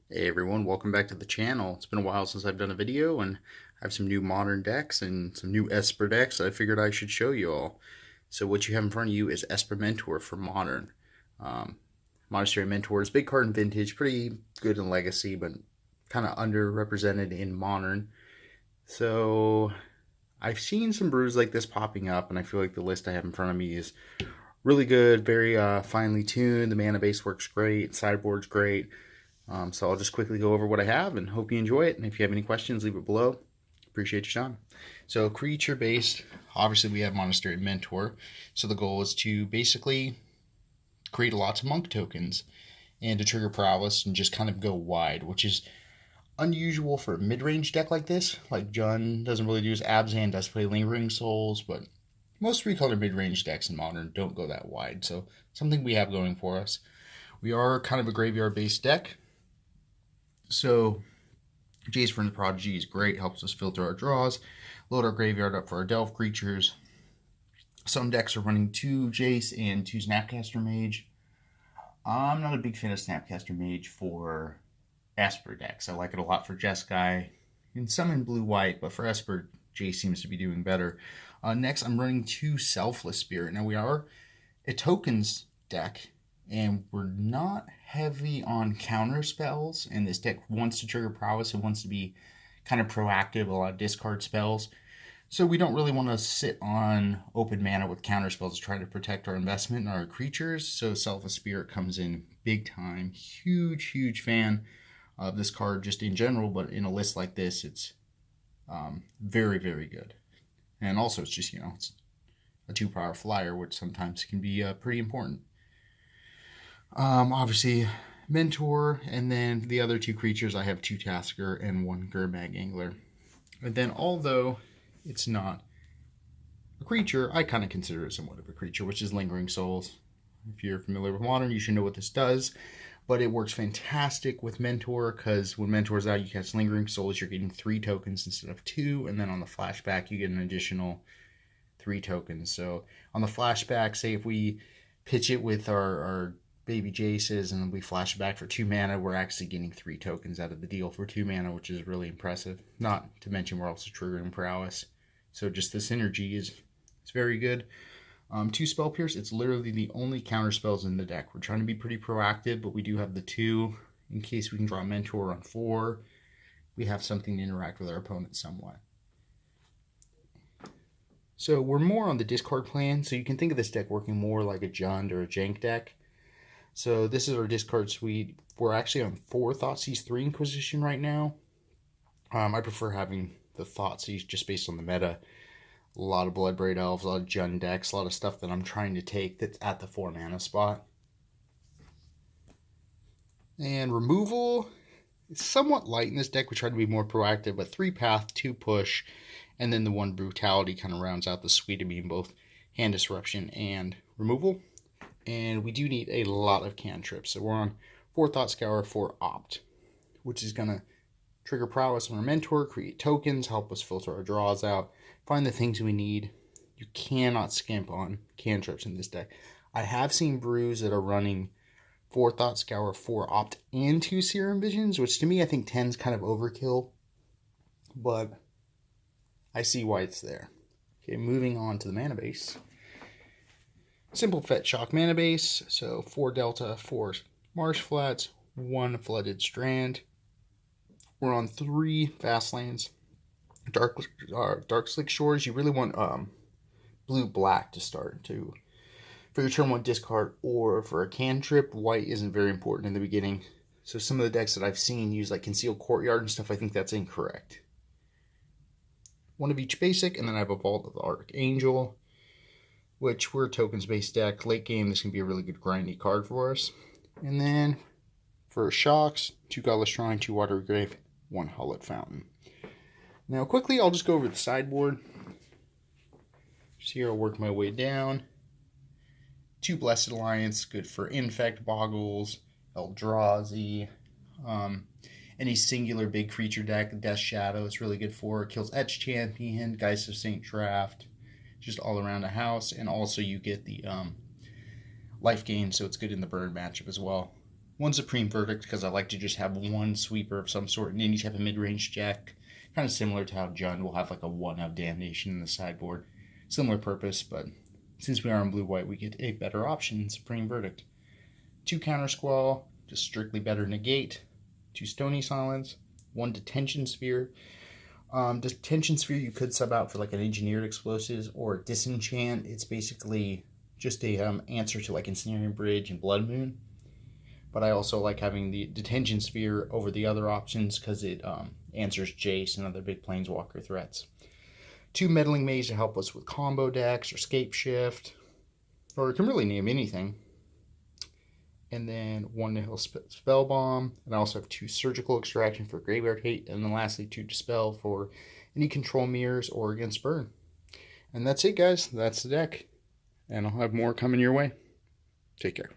Hey everyone, welcome back to the channel. It's been a while since I've done a video, and I have some new modern decks and some new Esper decks that I figured I should show you all. So what you have in front of you is Esper Mentor for Modern. Monastery Mentor is big card in Vintage, pretty good in Legacy, but kind of underrepresented in Modern. So I've seen some brews like this popping up, and I feel like the list I have in front of me is really good, very finely tuned. The mana base works great, sideboard's great. So I'll just quickly go over what I have and hope you enjoy it. And if you have any questions, leave it below. Appreciate your time. So creature based, obviously we have Monastery Mentor. So the goal is to basically create lots of monk tokens and to trigger prowess and just kind of go wide, which is unusual for a mid-range deck like this. Like Jun doesn't really do his Abzan, does play Lingering Souls, but most 3-color mid-range decks in Modern don't go that wide. So something we have going for us. We are kind of a graveyard-based deck. So Jace from the Prodigy is great, helps us filter our draws, load our graveyard up for our Delve creatures. Some decks are running 2 Jace and 2 Snapcaster Mage. I'm not a big fan of Snapcaster Mage for Esper decks. I like it a lot for Jeskai and some in blue-white, but for Esper, Jace seems to be doing better. Next, I'm running 2 Selfless Spirit. Now, we are a tokens deck, and we're not heavy on counter spells, and this deck wants to trigger prowess. It wants to be kind of proactive, a lot of discard spells. So we don't really want to sit on open mana with counter spells to try to protect our investment and our creatures. So Selfless Spirit comes in big time. Huge fan of this card just in general, but in a list like this, it's very good. And also it's just, it's a 2-power flyer, which sometimes can be pretty important. Obviously, Mentor, and then the other 2 creatures, I have 2 Tasker and 1 Gurmag Angler. And then, although it's not a creature, I kind of consider it somewhat of a creature, which is Lingering Souls. If you're familiar with Modern, you should know what this does. But it works fantastic with Mentor, because when Mentor's out, you cast Lingering Souls, you're getting 3 tokens instead of 2, and then on the flashback, you get an additional 3 tokens. So on the flashback, say if we pitch it with our baby Jaces and we flash back for 2 mana, we're actually getting 3 tokens out of the deal for 2 mana, which is really impressive. Not to mention we're also triggering prowess. So just the synergy is very good. 2 Spell Pierce, it's literally the only counter spells in the deck. We're trying to be pretty proactive, but we do have the 2 in case we can draw Mentor on 4. We have something to interact with our opponent somewhat. So we're more on the discard plan, so you can think of this deck working more like a Jund or a Jank deck. So this is our discard suite. We're actually on 4 Thoughtseize 3 Inquisition right now. I prefer having the Thoughtseize just based on the meta. A lot of Bloodbraid Elves, a lot of Jund decks, a lot of stuff that I'm trying to take that's at the 4 mana spot. And removal is somewhat light in this deck. We try to be more proactive, but 3 Path, 2 Push, and then the 1 Brutality kind of rounds out the suite of being both hand disruption and removal. And we do need a lot of cantrips. So we're on 4 Thought Scour, 4 Opt, which is going to trigger prowess on our Mentor, create tokens, help us filter our draws out, find the things we need. You cannot skimp on cantrips in this deck. I have seen brews that are running 4 Thought Scour, 4 Opt, and 2 Serum Visions, which to me I think 10's kind of overkill, but I see why it's there. Okay, moving on to the mana base. Simple Fetch Shock mana base, so 4 Delta, 4 Marsh Flats, 1 Flooded Strand. We're on 3 Fastlands. Dark Slick Shores, you really want blue-black to start to. For your turn 1 discard, or for a cantrip, white isn't very important in the beginning. So some of the decks that I've seen use like Concealed Courtyard and stuff, I think that's incorrect. 1 of each basic, and then I have a Vault of the Archangel, which we're a tokens-based deck. Late game, this can be a really good grindy card for us. And then for shocks, 2 Godless Shrine, 2 Watery Grave, 1 Hullet Fountain. Now quickly, I'll just go over the sideboard. Just here, I'll work my way down. 2 Blessed Alliance, good for Infect, Boggles, Eldrazi, any singular big creature deck. Death Shadow is really good for. It kills Etch Champion, Geist of Saint Draft, just all around the house. And also you get the life gain, so it's good in the burn matchup as well. one Supreme Verdict because I like to just have one sweeper of some sort in any type of mid-range deck. Kind of similar to how Jund will have like a 1-of Damnation in the sideboard. Similar purpose, but since we are in blue-white, we get a better option in Supreme Verdict. 2 Counter Squall, just strictly better negate. 2 Stony Silence, 1 Detention Sphere. Detention Sphere you could sub out for like an Engineered Explosives or Disenchant. It's basically just a answer to like Ensnaring Bridge and Blood Moon. But I also like having the Detention Sphere over the other options because it answers Jace and other big Planeswalker threats. 2 Meddling Maze to help us with combo decks or Scape Shift, or it can really name anything. And then 1 Nihil Spell Bomb, and I also have 2 Surgical Extraction for Graveyard Hate, and then lastly 2 Dispel for any control mirrors or against burn. And that's it, guys. That's the deck, and I'll have more coming your way. Take care.